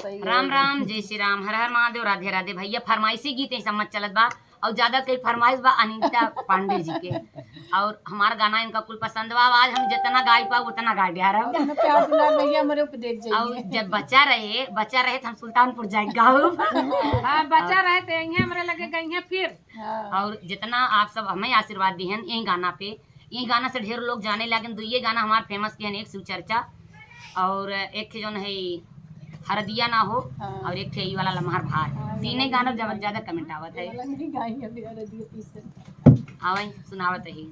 राम राम, जय श्री राम, हर हर महादेव, राधे राधे। भैया फरमाइशी गीत ऐसा मत चलत बा और ज्यादा कई फरमाइश बा अनीता पांडे जी के, और हमारा गाना इनका कुल पसंद बा। आज हम जितना गाय पाओ उतना गा दिया और जब बच्चा रहे तो हम सुल्तानपुर जाए गाँव बच्चा रहे तो यहीं हमारे लगे गई फिर। और जितना आप सब हमें आशीर्वाद दी हैं यही गाना पे, यही गाना से ढेर लोग जाने लगे। तो ये गाना हमारे फेमस के हैं, एक शिव चर्चा और एक जो है हरदिया ना हो और एक ठे वाला लम्हार भार। तीनों गाना जब ज्यादा कमेंट आवत है, आवाई सुनावत ही।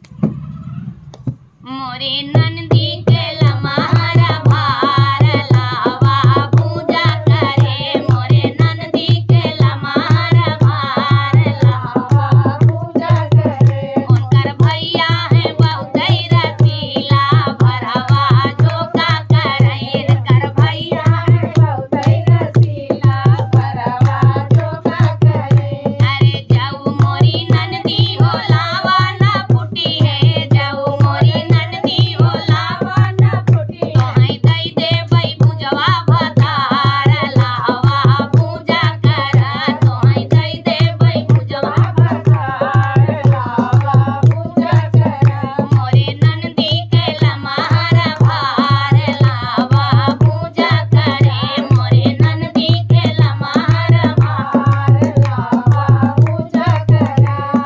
मोरे नंदी के लम्हार भार लावा पूजा करे, मोरे नंदी के लम्हार भार लावा पूजा करे। उनकर भैया है बहुत रसीला भरवा झोंका करे, कर भैया है बहुत रसीला भरवा झोंका करे। अरे जाऊ मोरी नंदी हो लावा ना फूटी है, जाऊ मोरी नंदी हो लावा ना फूटी है। तोहई दई दे बई पूजवा भतार लावा पूजा कर, तोहई दई दे बई पूजवा भतार लावा पूजा कर। मोरे नंदी के लम्हार भार लावा पूजा करे, मोरे नंदी के लम्हार भार लावा पूजा कर।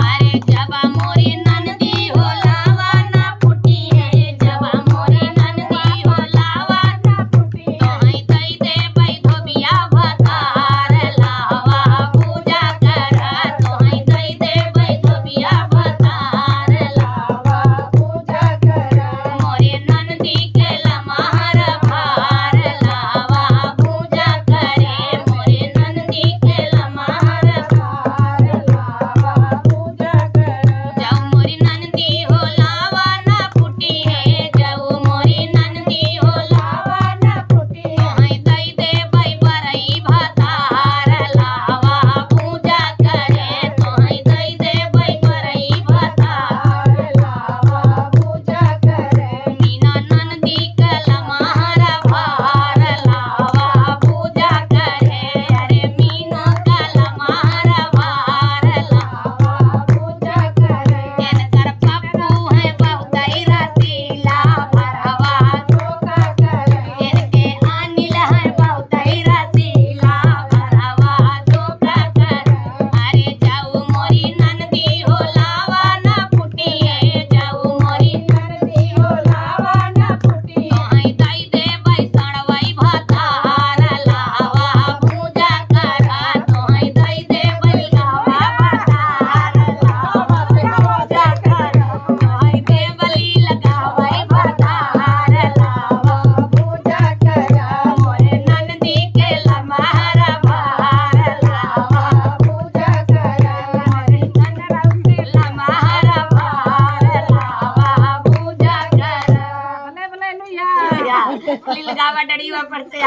अरे जब मोरी नंदी हो लावा ना फूटी है, जब मोरी नंदी हो लावा ना फूटी है। तोहई दई दे बई धोबिया भतार लावा पूजा कर, तोहई दई दे बई धोबिया भतार लावा पूजा कर। मोरे नंदी के लम्हार भार लावा पूजा करे, मोरे नंदी के लम्हार भार लावा पूजा कर। जाऊ मोरी नंदी हो लावा ना फूटी है, जाऊ मोरी नंदी हो लावा ना फूटी है। तोहई दई दे बई बरई भतार लावा पूजा करे, तोहई दई दे बई बरई भतार लावा पूजा करे। मीना नंदी के लम्हार भार लावा पूजा करे, अरे मीना का लम्हार भार लावा पूजा करे। इनकर पप्पू है बहुत रसीला भरवा झोंका करे, इनके अनिल है बहुत रसीला भरवा झोंका करे। अरे जाऊ मोरी नंदी हो लावा ना फूटी है, जाऊ मोरी नंदी हो लावा ना फूटी है। तोहई दई दे बई सणवई भतार लावा पूजा कर, तोहई दई दे बई लावा भतार लावा पूजा कर। तोहई दे बली लगावई भतार लावा पूजा कर। मोरे नंदी के लम्हार भार लावा पूजा कर, मोरे नंदी के लम्हार भार लावा पूजा कर। भले भले लुइया लगावा डड़ीवा पर से